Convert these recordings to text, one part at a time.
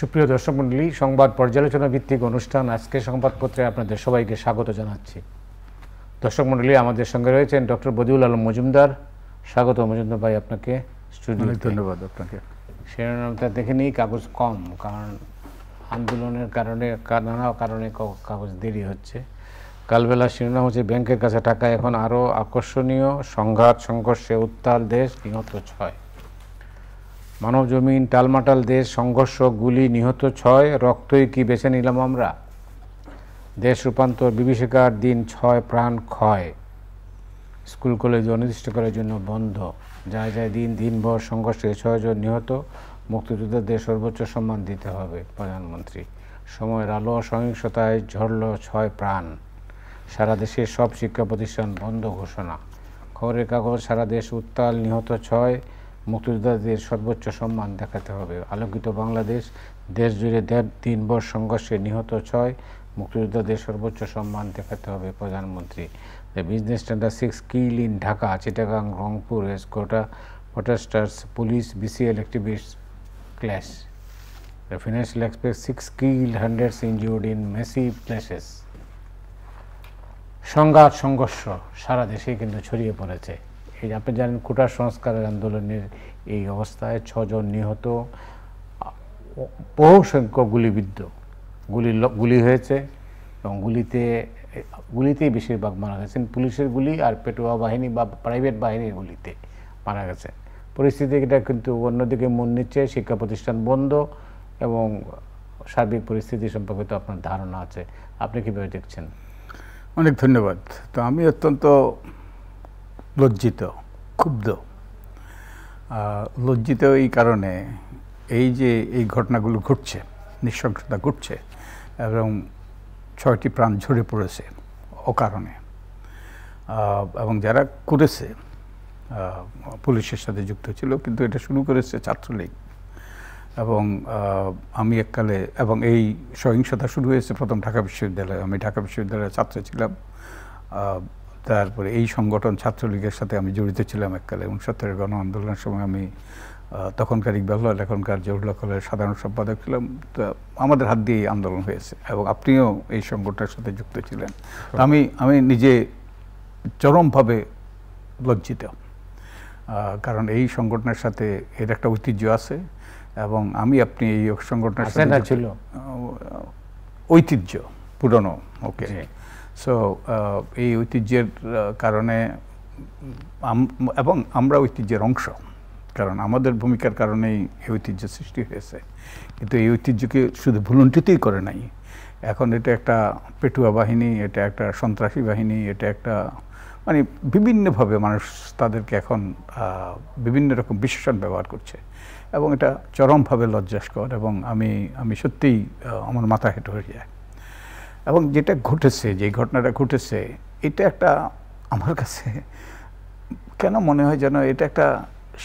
সুপ্রিয় দর্শক মণ্ডলী, সংবাদ পর্যালোচনা ভিত্তিক অনুষ্ঠান আজকে সংবাদপত্রে আপনাদের সবাইকে স্বাগত জানাচ্ছি। দর্শক মণ্ডলী, আমাদের সঙ্গে রয়েছেন ডক্টর বদিউল আলম মজুমদার। স্বাগত মজুমদার ভাই আপনাকে স্টুডিওতে। ধন্যবাদ আপনাকে। শিরোনামটা দেখে নিই, কাগজ কম, কারণ আন্দোলনের কারণে নানা কারণে কাগজ দেরি হচ্ছে। কালবেলা শিরোনাম হচ্ছে ব্যাংকের কাছে টাকা এখন আরও আকর্ষণীয়, সংঘাত সংঘর্ষে উত্তাল দেশ, নিহত 6। মানব জমিন টালমাটাল দেশ, সংঘর্ষ, গুলি, নিহত 6, রক্তই কি বেছে নিলাম আমরা। দেশ রূপান্তর, বিভীষিকার দিন 6, প্রাণ ক্ষয়। স্কুল কলেজ অনির্দিষ্টকালের জন্য বন্ধ। যায় যায় দিনভর সংঘর্ষে 6 জন নিহত, মুক্তিযোদ্ধাদের সর্বোচ্চ সম্মান দিতে হবে প্রধানমন্ত্রী। সময়ের আলো, সহিংসতায় ঝরল 6 প্রাণ। সারা দেশের সব শিক্ষা প্রতিষ্ঠান বন্ধ ঘোষণা। খবরের কাগজ, সারা দেশ উত্তাল, নিহত 6, মুক্তিযোদ্ধাদের সর্বোচ্চ সম্মান দেখাতে হবে। আলোকিত বাংলাদেশ, দেশ জুড়ে দিনভর সংঘর্ষে নিহত 6, মুক্তিযোদ্ধাদের সর্বোচ্চ সম্মান দেখাতে হবে প্রধানমন্ত্রী। The Business Standard 6 kill in Dhaka, Chittagong, Rangpur, এসকোটা, protesters, police, BCL activists clash. The Financial Express, 6 killed, hundreds injured in massive clashes. সংঘাত সংঘর্ষ সারা দেশেই কিন্তু ছড়িয়ে পড়েছে। এই আপনি জানেন, কোটা সংস্কারের আন্দোলনের এই অবস্থায় 6 জন নিহত, বহু সংখ্যক গুলিবিদ্ধ, গুলি হয়েছে এবং গুলিতেই বেশিরভাগ মারা গেছেন। পুলিশের গুলি আর পেটোয়া বাহিনী বা প্রাইভেট বাহিনীর গুলিতে মারা গেছে। পরিস্থিতিটা কিন্তু অন্যদিকে মন নিচ্ছে, শিক্ষা প্রতিষ্ঠান বন্ধ এবং সার্বিক পরিস্থিতি সম্পর্কে তো আপনার ধারণা আছে। আপনি কীভাবে দেখছেন? অনেক ধন্যবাদ। তো আমি অত্যন্ত লজ্জিত, ক্ষুব্ধ। লজ্জিত এই কারণে, এই যে এই ঘটনাগুলো ঘটছে, নৃশংসতা ঘটছে এবং 6টি প্রাণ ঝরে পড়েছে অকারণে, এবং যারা করেছে পুলিশের সাথে যুক্ত ছিল, কিন্তু এটা শুরু করেছে ছাত্রলীগ। এবং আমি এককালে, এবং এই সহিংসতা শুরু হয়েছে প্রথম ঢাকা বিশ্ববিদ্যালয়ে। আমি ঢাকা বিশ্ববিদ্যালয়ের ছাত্র ছিলাম। তারপরে এই সংগঠন ছাত্রলীগের সাথে আমি জড়িত ছিলাম এককালে। 69-এর গণ আন্দোলনের সময় আমি তখনকার ইকবাল হল, এখনকার জহুরুল্লাহ হলের সাধারণ সম্পাদক ছিলাম। তো আমাদের হাত দিয়ে আন্দোলন হয়েছে এবং আপনিও এই সংগঠনের সাথে যুক্ত ছিলেন। আমি নিজে চরমভাবে লজ্জিত, কারণ এই সংগঠনের সাথে এর একটা ঐতিহ্য আছে এবং আপনি এই সংগঠনের সাথে ছিল ঐতিহ্য পুরনো। ওকে, সো এই ঐতিহ্যের কারণে এবং আমরা ঐতিহ্যের অংশ, কারণ আমাদের ভূমিকার কারণেই এই ঐতিহ্য সৃষ্টি হয়েছে। কিন্তু এই ঐতিহ্যকে শুধু ভুলুণ্ঠিতই করে নাই, এখন এটা একটা পেটুয়া বাহিনী, এটা একটা সন্ত্রাসী বাহিনী, এটা একটা মানে বিভিন্নভাবে মানুষ তাদেরকে এখন বিভিন্ন রকম বিশেষণ ব্যবহার করছে এবং এটা চরমভাবে লজ্জাস্কর। এবং আমি সত্যিই আমার মাথা হেঁটে হয়ে যায়। এবং যেটা ঘটেছে, যে ঘটনাটা ঘটেছে, এটা একটা আমার কাছে কেন মনে হয় যেন এটা একটা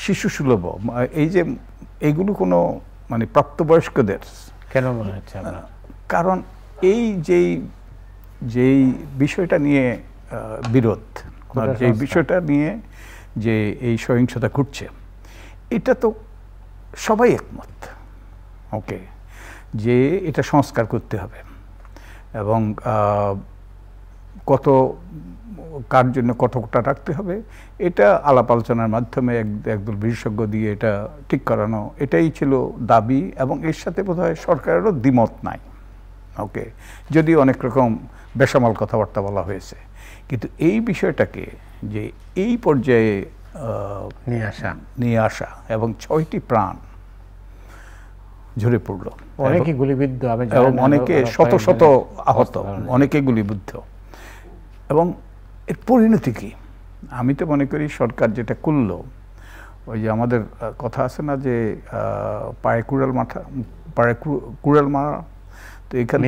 শিশুসুলভ। এই যে এইগুলো কোনো মানে প্রাপ্তবয়স্কদের কেন মনে হচ্ছে? কারণ এই যেই বিষয়টা নিয়ে বিরোধ, যে বিষয়টা নিয়ে যে এই সহিংসতা ঘটছে, এটা তো সবাই একমত। ওকে, যে এটা সংস্কার করতে হবে এবং কার জন্য কতটা রাখতে হবে, এটা আলাপ আলোচনার মাধ্যমে একদল বিশেষজ্ঞ দিয়ে এটা ঠিক করানো, এটাই ছিল দাবি। এবং এর সাথে বোধহয় সরকারেরও দ্বিমত নাই। ওকে, যদিও অনেক রকম বেসামাল কথাবার্তা বলা হয়েছে, কিন্তু এই বিষয়টাকে যে এই পর্যায়ে নিয়ে আসা এবং 6টি প্রাণ ঝরে পড়ল, অনেকে গুলিবিদ্ধ এবং অনেকে শত শত আহত, অনেকে গুলিবিদ্ধ। এবং এর পরিণতি কি? আমি তো মনে করি সরকার যেটা করলো, ওই যে আমাদের কথা আছে না যে পায়ে কুড়াল মারা, তো এখানে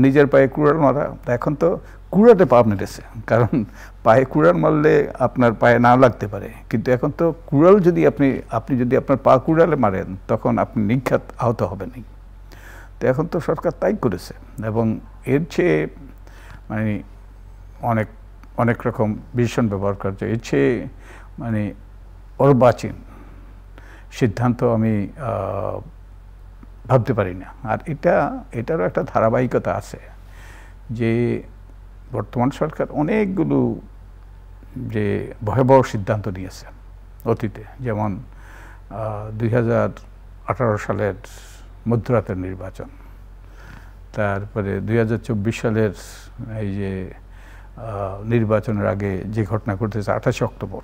নিজের পায়ে কুড়াল মারা। এখন তো কুড়াতে পা মেরেছে, কারণ পায়ে কুড়াল মারলে আপনার পায়ে না লাগতে পারে, কিন্তু এখন তো কুড়াল যদি আপনি যদি আপনার পা কুড়ালে মারেন, তখন আপনি নিঘাত আহত হবেন। তো এখন তো সরকার তাই করেছে। এবং এর চেয়ে মানে অনেক রকম ভীষণ ব্যবহার করছে, এর চেয়ে মানে অর্বাচীন সিদ্ধান্ত আমি ভাবতে পারি না। আর এটারও একটা ধারাবাহিকতা আছে যে বর্তমান সরকার অনেকগুলো যে ভয়াবহ সিদ্ধান্ত নিয়েছে অতীতে, যেমন 2018 সালের মধ্যরাতের নির্বাচন, তারপরে 2024 সালের এই যে নির্বাচনের আগে যে ঘটনা ঘটেছে 28 অক্টোবর,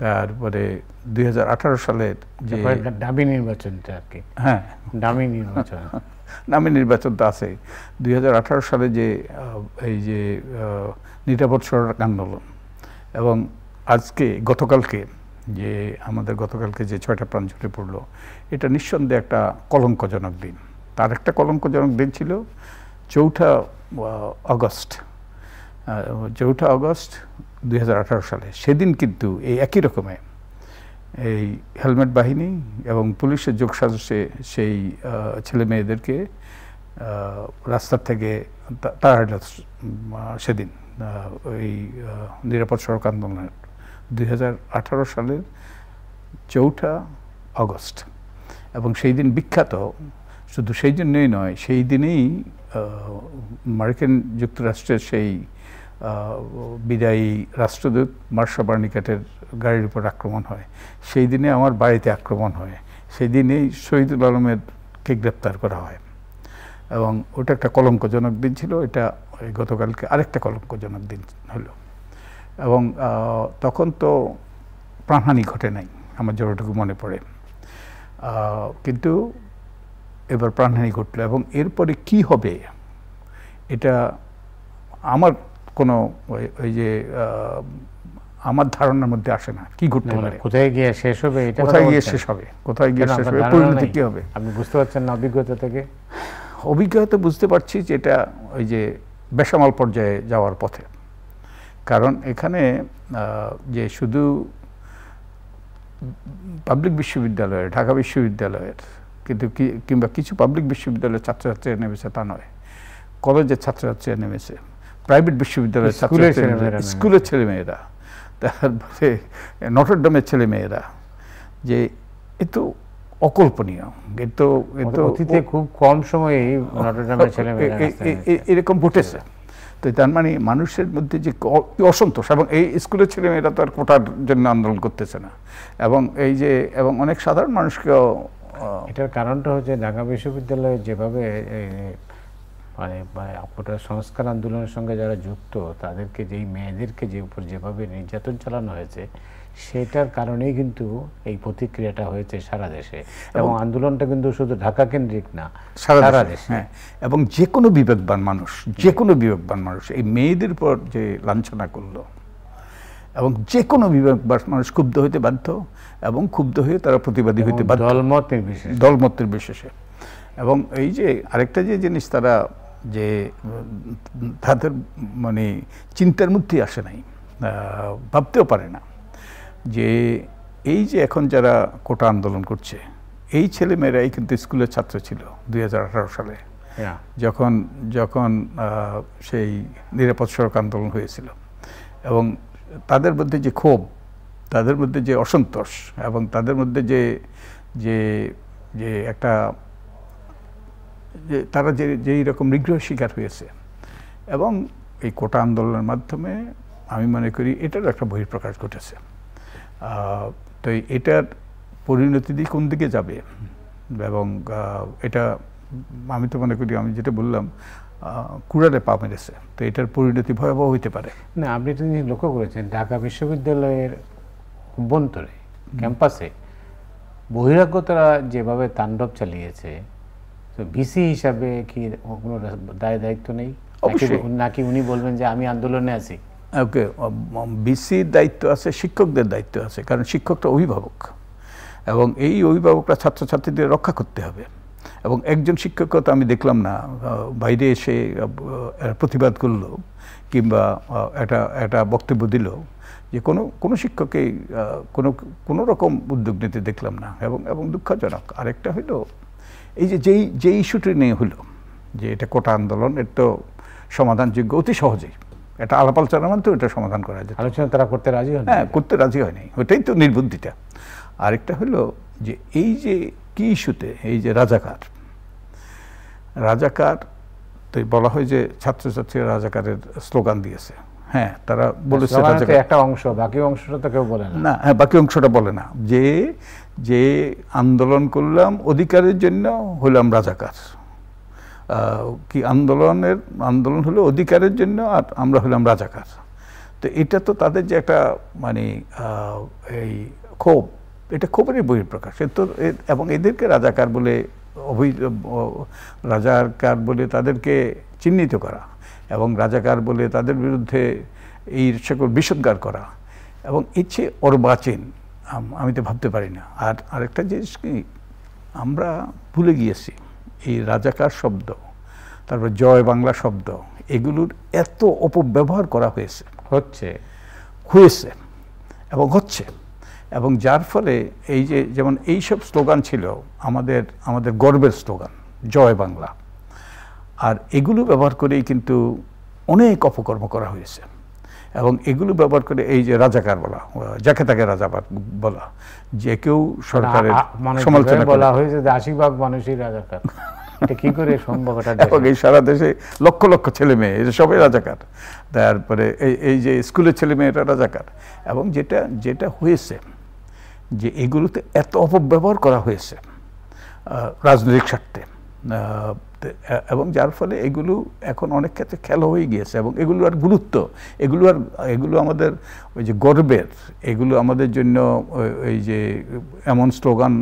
তারপরে 2018 সালের যে দামি নির্বাচনটা আর কি, হ্যাঁ দামি নির্বাচন নামে নির্বাচন তো আছে, 2018 সালে যে এই যে নিরাপদ সড়ক আন্দোলন, এবং আজকে গতকালকে যে আমাদের গতকালকে যে 6টা প্রাণ ঝরে পড়লো, এটা নিঃসন্দেহে একটা কলঙ্কজনক দিন। তার একটা কলঙ্কজনক দিন ছিল 4 আগস্ট 2018 সালে। সেদিন কিন্তু এই একই রকমে এই হেলমেট বাহিনী এবং পুলিশের যোগসাজশে সেই ছেলে মেয়েদেরকে রাস্তার থেকে তাড়া সেদিন ওই নিরাপদ সড়ক আন্দোলনের 2018 সালের 4 আগস্ট। এবং সেই দিন বিখ্যাত, শুধু সেই জন্যই নয়, সেই দিনেই মার্কিন যুক্তরাষ্ট্রের সেই বিদায়ী রাষ্ট্রদূত মার্শা বার্নিকাটের গাড়ির উপর আক্রমণ হয়, সেই দিনে আমার বাড়িতে আক্রমণ হয়, সেই দিনেই শহীদুল আলমেরকে গ্রেপ্তার করা হয়। এবং ওটা একটা কলঙ্কজনক দিন ছিল। এটা গতকালকে আরেকটা কলঙ্কজনক দিন হলো। এবং তখন তো প্রাণহানি ঘটে নাই আমার যতটুকু মনে পড়ে, কিন্তু এবার প্রাণহানি ঘটলো। এবং এরপরে কি হবে এটা আমার কোনো ওই যে আমার ধারণার মধ্যে আসে না। কি ঘটতে পারে, কোথায় গিয়ে শেষ হবে, এটা কোথায় গিয়ে শেষ হবে, কোথায় গিয়ে শেষ হবে, পরিণতি কি হবে আপনি বুঝতে পারছেন না অভিজ্ঞতা থেকে? অভিজ্ঞতা বুঝতে পারছি যে এটা ওই যে বেসামাল পর্যায়ে যাওয়ার পথে। কারণ এখানে যে শুধু পাবলিক বিশ্ববিদ্যালয়ের, ঢাকা বিশ্ববিদ্যালয়ের কিন্তু কিংবা কিছু পাবলিক বিশ্ববিদ্যালয়ের ছাত্রছাত্রীরা নেমেছে তা নয়, কলেজের ছাত্রছাত্রীরা নেমেছে, প্রাইভেট বিশ্ববিদ্যালয়ের ছাত্রছাত্রীরা, স্কুলের ছেলেমেয়েরা, তারপরে নটরডেমের ছেলেমেয়েরা, যে এ তো অকল্পনীয়। অতীতে খুব কম সময়ে নটরডেমের ছেলেমেয়েরা এরকম ঘটেছে। তো তার মানে মানুষের মধ্যে যে অসন্তোষ, এবং এই স্কুলের ছেলেমেয়েরা তো আর কোটার জন্য আন্দোলন করতেছে না, এবং এই যে এবং অনেক সাধারণ মানুষকেও। এটার কারণটা হচ্ছে ঢাকা বিশ্ববিদ্যালয়ে যেভাবে মানে কোটা সংস্কার আন্দোলনের সঙ্গে যারা যুক্ত, তাদেরকে যেই মেয়েদেরকে যে উপর যেভাবে নির্যাতন চালানো হয়েছে, সেটার কারণেই কিন্তু এই প্রতিক্রিয়াটা হয়েছে সারা দেশে। এবং আন্দোলনটা কিন্তু শুধু ঢাকা কেন্দ্রিক না, সারা দেশে। এবং যে কোনো বিবেকবান মানুষ এই মেয়েদের উপর যে লাঞ্ছনা করলো, এবং যে কোনো বিবেকবান মানুষ ক্ষুব্ধ হইতে বাধ্য, এবং ক্ষুব্ধ হয়ে তারা প্রতিবাদী হইতে বাধ্য, দলমত নির্বিশেষে। এবং এই যে আরেকটা যে জিনিস, তারা যে তাদের মানে চিন্তার মধ্যে আসে নাই, ভাবতেও পারে না যে এই যে এখন যারা কোটা আন্দোলন করছে, এই ছেলেমেয়েরাই কিন্তু স্কুলের ছাত্র ছিল 2018 সালে, যখন সেই নিরাপদ সড়ক আন্দোলন হয়েছিল। এবং তাদের মধ্যে যে ক্ষোভ, তাদের মধ্যে যে অসন্তোষ, এবং তাদের মধ্যে যে যে যে একটা যে তারা যেই রকম নিগ্রহ শিকার হয়েছে, এবং এই কোটা আন্দোলনের মাধ্যমে আমি মনে করি এটার একটা বহিঃপ্রকাশ ঘটেছে। তো এটার পরিণতি দিয়ে কোন দিকে যাবে, এবং এটা আমি তো মনে করি, আমি যেটা বললাম, কুড়ালে পা মেরেছে, তো এটার পরিণতি ভয়াবহ হইতে পারে। না, আপনি একটা জিনিস লক্ষ্য করেছেন, ঢাকা বিশ্ববিদ্যালয়ের অভ্যন্তরে ক্যাম্পাসে বহিরাগতরা যেভাবে তাণ্ডব চালিয়েছে, তো ভিসি হিসাবে কি কোনো দায়িত্ব নেই নাকি উনি বলবেন যে আমি আন্দোলনে আছি? ওকে, ভিসির দায়িত্ব আছে, শিক্ষকদের দায়িত্ব আছে, কারণ শিক্ষকটা অভিভাবক, এবং এই অভিভাবকরা ছাত্রছাত্রীদের রক্ষা করতে হবে। এবং একজন শিক্ষকও তো আমি দেখলাম না বাইরে এসে প্রতিবাদ করলো কিংবা একটা বক্তব্য দিল, যে কোনো শিক্ষককেই কোনো রকম উদ্যোগ নিতে দেখলাম না, এবং দুঃখজনক। আরেকটা হইল এই যে ইস্যুটি নিয়ে হলো যে এটা কোটা আন্দোলন, এর তো সমাধানযোগ্য অতি সহজেই, এটা আলাপ আলোচনার মাধ্যমে এটা সমাধান করা যায়। আলোচনা তারা করতে রাজি হয়? হ্যাঁ, করতে রাজি হয়নি, ওইটাই তো নির্বুদ্ধিতা। আরেকটা হলো যে এই যে কি ইস্যুতে, এই যে রাজাকার তো বলা হয় যে ছাত্রছাত্রীরা রাজাকারের স্লোগান দিয়েছে। হ্যাঁ, তারা বলেছে একটা অংশ, বাকি অংশটা তো কেউ বলে না। হ্যাঁ, বাকি অংশটা বলে না যে আন্দোলন করলাম অধিকারের জন্য হইলাম রাজাকার, কি আন্দোলন হলো অধিকারের জন্য আর আমরা হলাম রাজাকার। তো এটা তো তাদের যে একটা মানে এই ক্ষোভ, এটা ক্ষোভেরই বহিঃপ্রকাশ। এবং এদেরকে রাজাকার বলে তাদেরকে চিহ্নিত করা এবং রাজাকার বলে তাদের বিরুদ্ধে এই সকল বিষোদ্গার করা এবং ইচ্ছে অর্বাচীন, আমি তো ভাবতে পারি না। আর আরেকটা জিনিস কি, আমরা ভুলে গিয়েছি এই রাজাকার শব্দ, তারপর জয় বাংলা শব্দ, এগুলোর এত অপব্যবহার করা হয়েছে এবং হচ্ছে, এবং যার ফলে এই যে যেমন এইসব স্লোগান ছিল আমাদের গর্বের স্লোগান, জয় বাংলা, আর এগুলো ব্যবহার করেই কিন্তু অনেক অপকর্ম করা হয়েছে। এবং এগুলো ব্যবহার করে এই যে রাজাকার বলা, যাকে তাকে রাজাকার বলা, যে কেউ সরকারের সমালোচনা বলা হয়েছে যে ৮০% মানুষই রাজাকার, এটা কি করে সম্ভব? এবং এই সারা দেশে লক্ষ লক্ষ ছেলে মেয়ে সবাই রাজাকার, তারপরে এই যে স্কুলের ছেলে মেয়েরা রাজাকার। এবং যেটা হয়েছে যে এগুলোতে এত অপব্যবহার করা হয়েছে রাজনৈতিক স্বার্থে, এবং যার ফলে এগুলো এখন অনেক ক্ষেত্রে খেলা হয়ে গিয়েছে। এবং এগুলো আর গুরুত্ব, এগুলো আমাদের ওই যে গর্বের, এগুলো আমাদের জন্য ওই যে এমন স্লোগান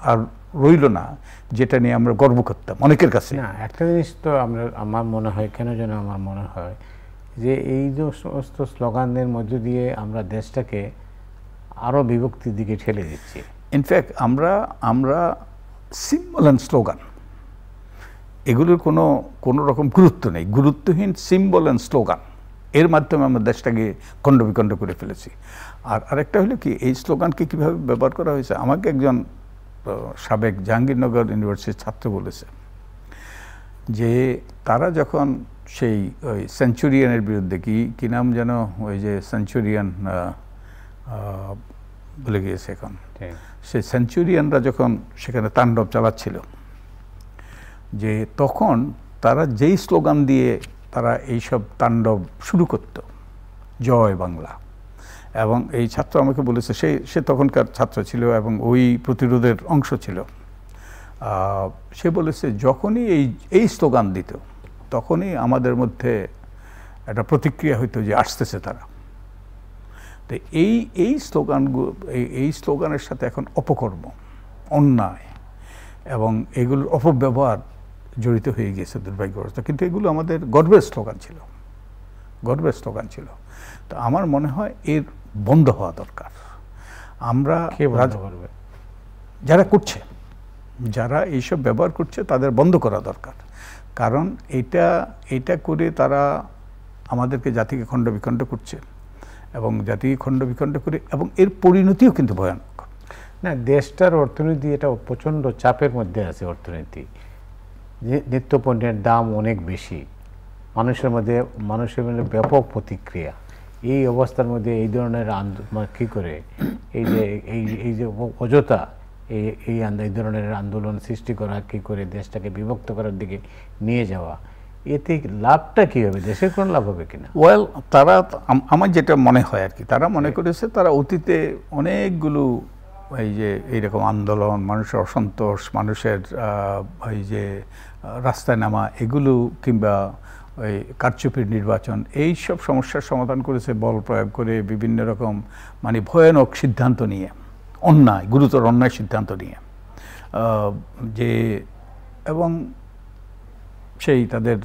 আর রইল না যেটা নিয়ে আমরা গর্ব করতাম অনেকের কাছে। না, একটা জিনিস তো আমার মনে হয়, কেন যেন আমার মনে হয় যে এই যে সমস্ত স্লোগানের মধ্য দিয়ে আমরা দেশটাকে আরো বিভক্তির দিকে ঠেলে দিচ্ছি। ইনফ্যাক্ট আমরা সিম্বল অ্যান্ড স্লোগান, এগুলোর কোনো রকম গুরুত্ব নেই, গুরুত্বহীন সিম্বল অ্যান্ড স্লোগান, এর মাধ্যমে আমরা দেশটাকে খণ্ড করে ফেলেছি। আর আরেকটা হলো কি, এই স্লোগানকে কীভাবে ব্যবহার করা হয়েছে। আমাকে একজন সাবেক জাহাঙ্গীরনগর ইউনিভার্সিটির ছাত্র বলেছে যে তারা যখন সেই ওই সেঞ্চুরিয়ানের বিরুদ্ধে কি নাম যেন, ওই যে সেঞ্চুরিয়ান বলে গিয়েছে এখন, সেই সেঞ্চুরিয়ানরা যখন সেখানে তাণ্ডব চালাচ্ছিল, যে তখন তারা যেই স্লোগান দিয়ে তারা এইসব তাণ্ডব শুরু করত, জয় বাংলা। এবং এই ছাত্র আমাকে বলেছে, সে তখনকার ছাত্র ছিল এবং ওই প্রতিরোধের অংশ ছিল। সে বলেছে যখনই এই স্লোগান দিত তখনই আমাদের মধ্যে একটা প্রতিক্রিয়া হইতো যে আসতেছে তারা। তো এই স্লোগানের সাথে এখন অপকর্ম, অন্যায় এবং এগুলোর অপব্যবহার জড়িত হয়ে গিয়েছে দুর্ভাগ্যবশত। কিন্তু এগুলো আমাদের গর্বের স্লোগান ছিল। তো আমার মনে হয় এর বন্ধ হওয়া দরকার। আমরা যারা এইসব ব্যবহার করছে তাদের বন্ধ করা দরকার। কারণ এটা করে তারা আমাদেরকে জাতিকে খণ্ড করছে এবং জাতিকে খণ্ড করে, এবং এর পরিণতিও কিন্তু ভয়ানক। না, দেশটার অর্থনীতি এটা প্রচণ্ড চাপের মধ্যে আছে। অর্থনীতি, নিত্যপণ্যের দাম অনেক বেশি, মানুষের মধ্যে ব্যাপক প্রতিক্রিয়া। এই অবস্থার মধ্যে এই ধরনের কী করে এই যে অযথা এই ধরনের আন্দোলন সৃষ্টি করা, কী করে দেশটাকে বিভক্ত করার দিকে নিয়ে যাওয়া, এতে লাভটা কী হবে? দেশের কোনো লাভ হবে কিনা? ওয়েল, তারা, আমার যেটা মনে হয় আর কি, তারা মনে করেছে তারা অতীতে অনেকগুলো এই যে এইরকম আন্দোলন, মানুষের অসন্তোষ, মানুষের এই যে রাস্তায় নামা, এগুলো কিংবা ওই কারচুপির নির্বাচন, এই সব সমস্যার সমাধান করেছে বল প্রয়োগ করে, বিভিন্ন রকম মানে ভয়ানক সিদ্ধান্ত নিয়ে, গুরুতর অন্যায় সিদ্ধান্ত নিয়ে, এবং সেই তাদের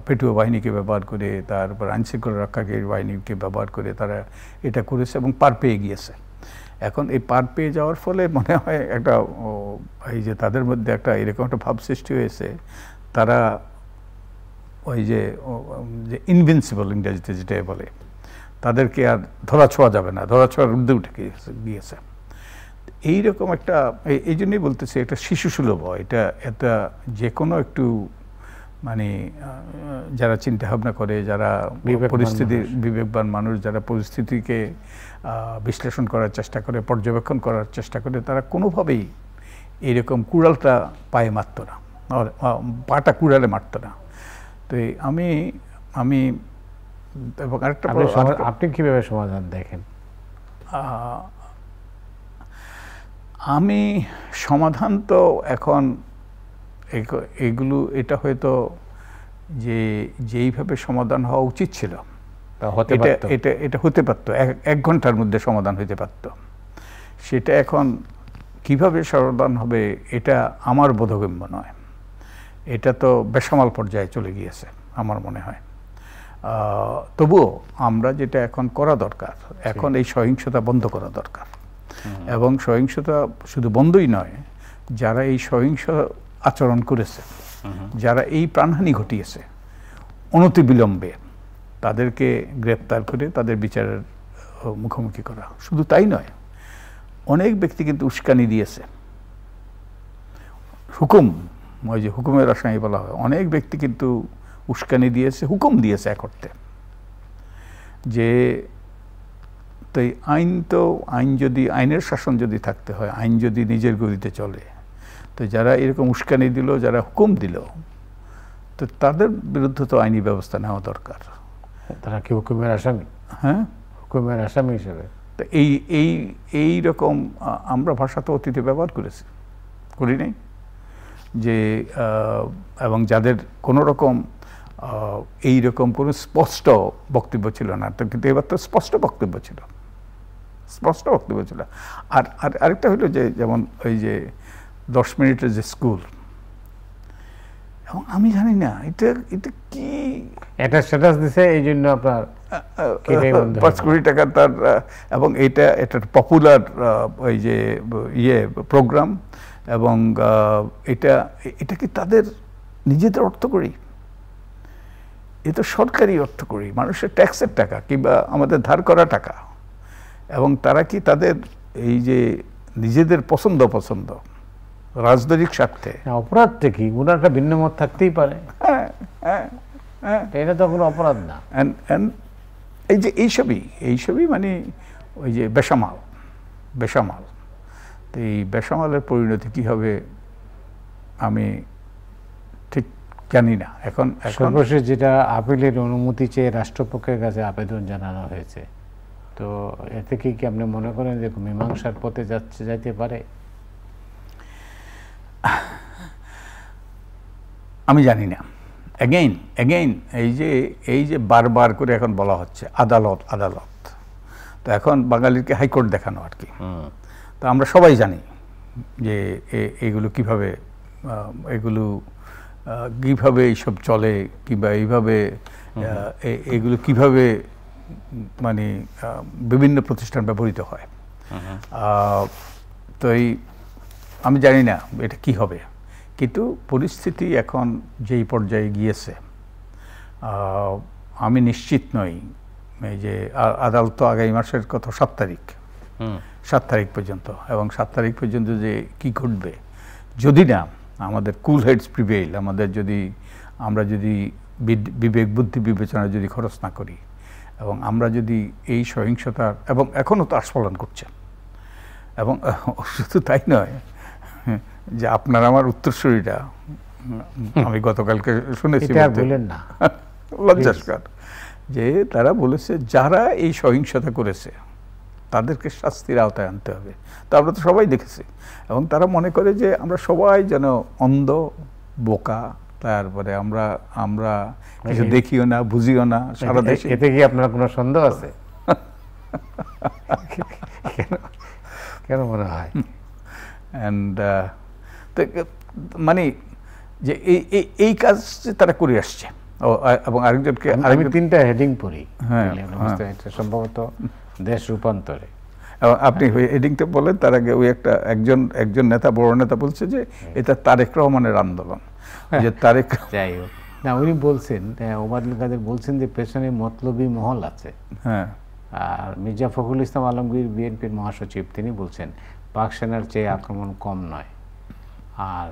পেটুয়া বাহিনীকে ব্যবহার করে, তারপর আইনশৃঙ্খলা রক্ষাকারী বাহিনীকে ব্যবহার করে তারা এটা করেছে এবং পার পেয়ে গিয়েছে। এখন এই পার পেয়ে যাওয়ার ফলে মনে হয় একটা এই যে তাদের মধ্যে একটা এরকম একটা ভাব সৃষ্টি হয়েছে, তারা ওই যে ইনভিনসিবল ইংরেজিতে যেটা বলে, তাদেরকে আর ধরা ছোঁয়া যাবে না, ধরা ছোঁয়ার ঊর্ধ্বে উঠে গিয়েছে। এইরকম একটা, এই জন্যই বলতেছি এটা শিশু সুলভ। এটা যে কোনো একটু মানে যারা চিন্তা ভাবনা করে, যারা বিবেকবান মানুষ, যারা পরিস্থিতিকে বিশ্লেষণ করার চেষ্টা করে, পর্যবেক্ষণ করার চেষ্টা করে, তারা কোনোভাবেই এইরকম কুড়ালটা পায়ে মারতো না, পাটা কুড়ালে মারতো না। তো আমি আমি এবং আরেকটা আপনি কিভাবে সমাধান দেখেন? আমি সমাধান তো এখন এগুলো এটা হয়তো যেইভাবে সমাধান হওয়া উচিত ছিল এটা হতে পারতো, 1 ঘন্টার মধ্যে সমাধান হতে পারতো। সেটা এখন কিভাবে সমাধান হবে এটা আমার বোধগম্য নয়। এটা তো বেসামাল পর্যায়ে চলে গিয়েছে আমার মনে হয়। তবুও আমরা যেটা এখন করা দরকার, এখন এই সহিংসতা বন্ধ করা দরকার। এবং সহিংসতা শুধু বন্ধই নয়, যারা এই সহিংস আচরণ করেছে, যারা এই প্রাণহানি ঘটিয়েছে, অনতিবিলম্বে তাদেরকে গ্রেপ্তার করে তাদের বিচারের মুখোমুখি করা। শুধু তাই নয়, অনেক ব্যক্তি কিন্তু উস্কানি দিয়েছে, ওই যে হুকুমের আসামি বলা হয়, অনেক ব্যক্তি কিন্তু উস্কানি দিয়েছে, হুকুম দিয়েছে এক অর্থে যে তো আইনের শাসন যদি থাকতে হয়, আইন যদি নিজের গতিতে চলে, তো যারা এরকম উস্কানি দিল, যারা হুকুম দিল, তো তাদের বিরুদ্ধে তো আইনি ব্যবস্থা নেওয়া দরকার। তারা কি হুকুমের আসামি? হ্যাঁ, হুকুমের আসামি হিসেবে। তো এই রকম আমরা ভাষা তো অতীতে ব্যবহার করি নাই যে, এবং যাদের কোনো রকম এইরকম কোনো স্পষ্ট বক্তব্য ছিল না, তো কিন্তু এবার তো স্পষ্ট বক্তব্য ছিল। আর আরেকটা হলো যে, যেমন ওই যে 10 মিনিটের যে স্কুল, এবং আমি জানি না এটা কি, এটা স্ট্যাটাস দিছে এই জন্য আপনার 5 কোটি টাকা তার, এবং এটা পপুলার ওই যে প্রোগ্রাম, এবং এটা কি তাদের নিজেদের অর্থ করি? এ তো সরকারি অর্থ করি, মানুষের ট্যাক্সের টাকা কিংবা আমাদের ধার করা টাকা, এবং তারা কি তাদের এই যে নিজেদের পছন্দ রাজনৈতিক স্বার্থে? অপরাধটা কি? ওনার একটা ভিন্ন মত থাকতেই পারে, এটা তো কোনো অপরাধ না। এই যে এইসবই মানে ওই যে বেসামাল। তো এই বেসামালের পরিণতি কি হবে আমি ঠিক জানি না। এখন সর্বশেষ যেটা আপিলের অনুমতি চেয়ে রাষ্ট্রপক্ষের কাছে আবেদন জানানো হয়েছে, তো এতে কি আপনি মনে করেন যে মীমাংসার পথে যাইতে পারে? আমি জানি না। এগেইন এই যে বারবার করে এখন বলা হচ্ছে আদালত, তো এখন বাঙালিকে হাইকোর্ট দেখানো আর কি। তো আমরা সবাই জানি যে এগুলো কিভাবে এইসব চলে, কিংবা এইভাবে এগুলো কিভাবে মানে বিভিন্ন প্রতিষ্ঠান ব্যবহৃত হয়। তো আমি জানি না এটা কি হবে, কিন্তু পরিস্থিতি এখন যেই পর্যায়ে গিয়েছে, আমি নিশ্চিত নই। এই যে আদালত তো আগামী মাসের কত 7 তারিখ পর্যন্ত, এবং 7 তারিখ পর্যন্ত যে কি ঘটবে, যদি না আমাদের কুল হেডস প্রিভেইল, আমরা যদি বিবেক বুদ্ধি বিবেচনা যদি খরচ না করি, এবং আমরা যদি এই সহিংসতার, এবং এখনও তো আস্ফলন করছে, এবং শুধু তাই নয় যে আপনার আমার উত্তরসূরিরা, আমি গতকালকে শুনেছি, লজ্জাস্কর যে তারা বলেছে যারা এই সহিংসতা করেছে তাদেরকে শাস্তির আওতায় আনতে হবে। তো আমরা তো সবাই দেখেছি, এবং তারা মনে করে যে আমরা সবাই যেন অন্ধ, বোকা, তারপরে আমরা কিছু দেখিও না, বুঝিও না সারা দেশে। এতে কি আপনার কোনো সন্দেহ আছে? কেন মনে হয়? মানে যে এই কাজ তারা করে আসছে, এবং আরেকজনকে আমি 3টা হেডিং পড়ি, সম্ভবত দেশ রূপান্তরে। এবং আপনি হেডিংটা বলেন, তার আগে ওই একজন নেতা, বড় নেতা বলছে যে এটা তারেক রহমানের আন্দোলন, যে তারেক, যাই হোক না, উনি বলছেন, ওবায়দুল কাদের বলছেন যে পেছনে মতলবী মহল আছে। হ্যাঁ, আর মির্জা ফখরুল ইসলাম আলমগীর, বিএনপির মহাসচিব, তিনি বলছেন পাক সেনার চেয়ে আক্রমণ কম নয়। আর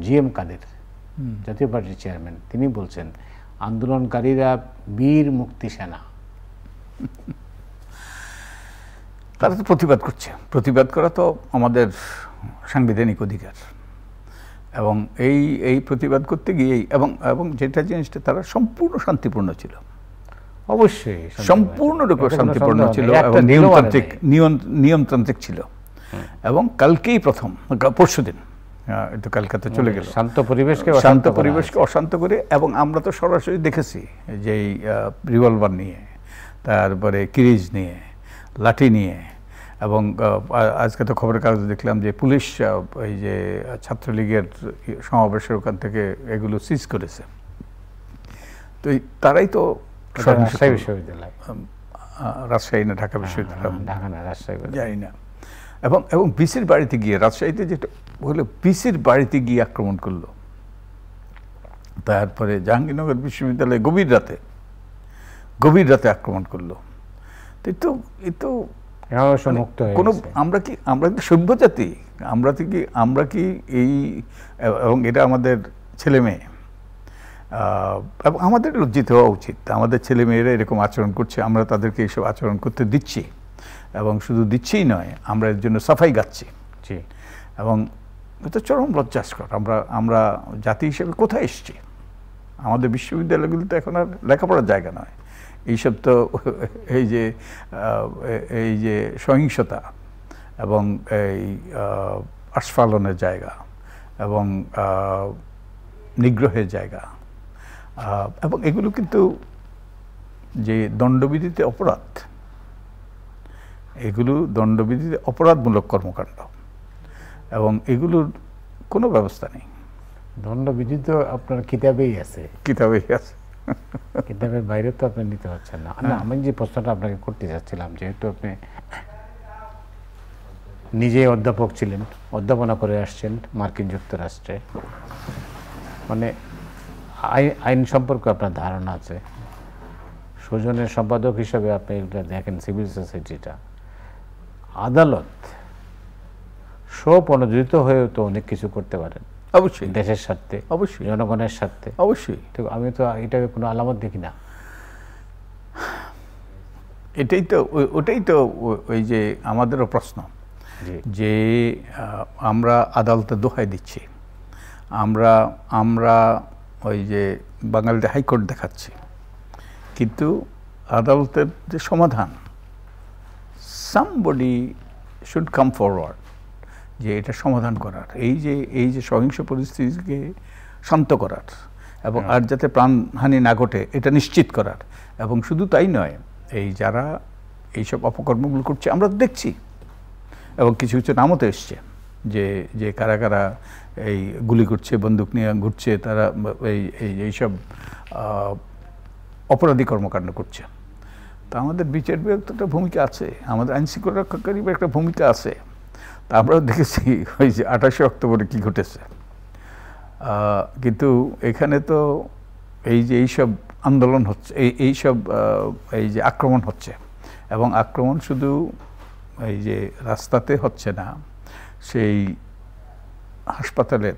জিএম কাদের, জাতীয় পার্টির চেয়ারম্যান, তিনি বলছেন আন্দোলনকারীরা বীর মুক্তি সেনা। তারা তো প্রতিবাদ করছে। প্রতিবাদ করা তো আমাদের সাংবিধানিক অধিকার, এবং এই প্রতিবাদ করতে গিয়ে এবং যেটা জিনিসটা তারা সম্পূর্ণ শান্তিপূর্ণ ছিল, অবশ্যই সম্পূর্ণরূপে শান্তিপূর্ণ ছিল এবং নিয়মতান্ত্রিক ছিল। এবং কালকেই প্রথম, পরশুদিন একটু কলকাতা চলে গেল, শান্ত পরিবেশকে অশান্ত করে। এবং আমরা তো সরাসরি দেখেছি যে রিভলভার নিয়ে, তারপরে কিরিজ নিয়ে, লাঠি নিয়ে, এবং আজকে তো খবরের কাগজে দেখলাম যে পুলিশ এই যে ছাত্রলীগের সমাবেশের ওখান থেকে এগুলো সিজ করেছে। তো তারাই তো রাজশাহী বিশ্ববিদ্যালয়, রাজশাহী না ঢাকা বিশ্ববিদ্যালয়, ঢাকা না রাজশাহী জানি না। এবং বিসির বাড়িতে গিয়ে, রাজশাহীতে যেটা হলো, বিসির বাড়িতে গিয়ে আক্রমণ করলো। তারপরে জাহাঙ্গীরনগর বিশ্ববিদ্যালয়ে গভীর রাতে আক্রমণ করলো। তো কোনো আমরা কি সভ্য জাতি? আমরা কি এই, এবং এটা আমাদের ছেলে মেয়ে, এবং আমাদের লজ্জিত হওয়া উচিত। আমাদের ছেলে মেয়েরা এরকম আচরণ করছে, আমরা তাদেরকে এইসব আচরণ করতে দিচ্ছি, এবং শুধু দিচ্ছিই নয়, আমরা এর জন্য সাফাই গাচ্ছি। এবং এটা চরম লজ্জাস্কর। আমরা জাতি হিসেবে কোথায় এসছি? আমাদের বিশ্ববিদ্যালয়গুলো তো এখন আর লেখাপড়ার জায়গা নয়। এইসব তো এই যে সহিংসতা এবং এই আস্ফালনের জায়গা, এবং নিগ্রহের জায়গা, এবং এগুলো কিন্তু যে দণ্ডবিধিতে অপরাধ, এগুলো দণ্ডবিধিতে অপরাধমূলক কর্মকাণ্ড, এবং এগুলোর কোনো ব্যবস্থা নেই। দণ্ডবিধি তো আপনার কিতাবেই আছে, কিতাবের বাইরে তো আপনি নিতে পারছেন না। আমি যে প্রশ্নটা আপনাকে করতে চাচ্ছিলাম, যেহেতু আপনি নিজে অধ্যাপক ছিলেন, অধ্যাপনা করে আসছেন মার্কিন যুক্তরাষ্ট্রে, মানে আইন সম্পর্কে আপনার ধারণা আছে, সুজনের সম্পাদক হিসাবে আপনি এগুলো দেখেন, সিভিল সোসাইটিটা, আদালত স্বপ্রণোদিত হয়েও তো অনেক কিছু করতে পারেন, অবশ্যই দেশের স্বার্থে, অবশ্যই জনগণের স্বার্থে, অবশ্যই। তো আমি তো এটাকে কোনো আলামত দেখি না। ওটাই তো ওই যে আমাদেরও প্রশ্ন, যে আমরা আদালতে দোহাই দিচ্ছি, আমরা ওই যে বাঙালিতে হাইকোর্ট দেখাচ্ছি, কিন্তু আদালতের যে সমাধান, সামবডি শুড কাম ফরওয়ার্ড, যে এটা সমাধান করার, এই যে সহিংস পরিস্থিতিকে শান্ত করার, এবং আর যাতে প্রাণহানি না ঘটে এটা নিশ্চিত করার। এবং শুধু তাই নয়, এই যারা এইসব অপকর্মগুলো করছে আমরা দেখছি, এবং কিছু কিছু নামও তো এসছে, যে কারা কারা এই গুলি করছে, বন্দুক নিয়ে ঘুরছে, তারা এইসব অপরাধী কর্মকাণ্ড করছে। তা আমাদের বিচার বিভাগ তো একটা ভূমিকা আছে, আমাদের আইনশৃঙ্খলা রক্ষাকারী একটা ভূমিকা আছে। তা আমরাও দেখেছি ওই যে 28শে অক্টোবরে কী ঘটেছে। কিন্তু এখানে তো এই যে এইসব আন্দোলন হচ্ছে, এইসব এই যে আক্রমণ হচ্ছে, এবং আক্রমণ শুধু এই যে রাস্তাতে হচ্ছে না, সেই হাসপাতালের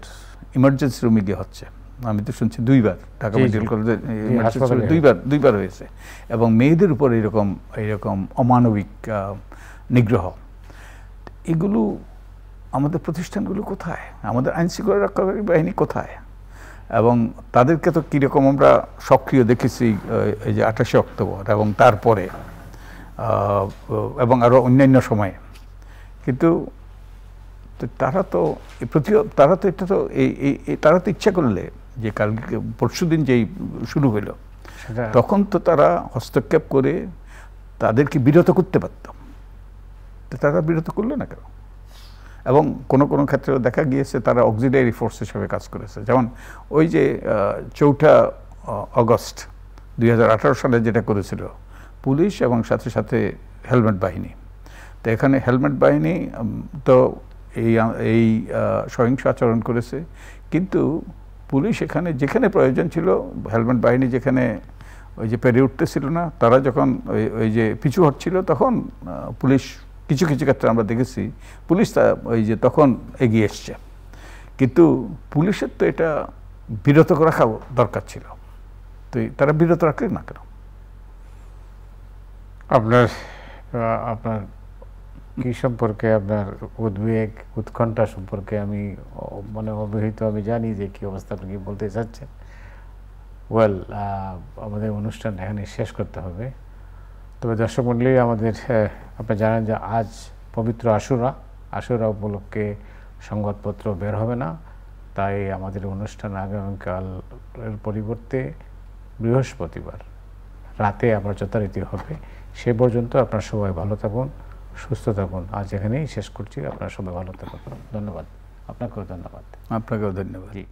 ইমার্জেন্সি রুমে গিয়ে হচ্ছে। আমি তো শুনছি দুইবার ঢাকা মেডিকেল কলেজে দুইবার হয়েছে, এবং মেয়েদের উপর এইরকম অমানবিক নিগ্রহ। এগুলো আমাদের প্রতিষ্ঠানগুলো কোথায়? আমাদের আইনশৃঙ্খলা রক্ষাকারী বাহিনী কোথায়? এবং তাদেরকে তো কীরকম আমরা সক্রিয় দেখেছি এই যে 28শে অক্টোবর এবং তারপরে, এবং আরও অন্যান্য সময়ে। কিন্তু তারা তো তারা তো ইচ্ছা করলে, যে কালকে পরশুদিন যেই শুরু হলো, তখন তো তারা হস্তক্ষেপ করে তাদেরকে বিরত করতে পারত, তো তারা বিরত করলো না কেন? এবং কোনো ক্ষেত্রেও দেখা গিয়েছে তারা অক্সিলারি ফোর্স হিসেবে কাজ করেছে। যেমন ওই যে 4 আগস্ট 2018 সালে যেটা করেছিল পুলিশ, এবং সাথে সাথে হেলমেট বাহিনী। তো এখানে হেলমেট বাহিনী তো এই সহিংস আচরণ করেছে, কিন্তু পুলিশ যেখানে প্রয়োজন ছিল, হেলমেট বাহিনী যেখানে ওই যে পেরে উঠতেছিল না, তারা যখন ওই যে পিছু হটছিল, তখন পুলিশ কিছু ক্ষেত্রে আমরা দেখেছি পুলিশ ওই যে তখন এগিয়ে এসছে। কিন্তু পুলিশের তো এটা বিরত রাখা দরকার ছিল, তো তারা বিরত রাখলেন না কেন? আপনার কি সম্পর্কে আপনার উদ্বেগ উৎকণ্ঠা সম্পর্কে আমি মানে অবহিত, আমি জানি যে কি অবস্থা আপনি কি বলতে চাচ্ছেন। ওয়েল, আমাদের অনুষ্ঠান এখানে শেষ করতে হবে। তবে দর্শক মণ্ডলী, আমাদের আপনি জানেন যে আজ পবিত্র আশুরা উপলক্ষে সংবাদপত্র বের হবে না, তাই আমাদের অনুষ্ঠান আগামীকালের পরিবর্তে বৃহস্পতিবার রাতে আবার যথারীতি হবে। সে পর্যন্ত আপনারা সবাই ভালো থাকুন, সুস্থ থাকুন। আজ এখানেই শেষ করছি। আপনারা সবাই ভালো থাকুন। ধন্যবাদ। আপনাকেও ধন্যবাদ। আপনাকেও ধন্যবাদ। জি।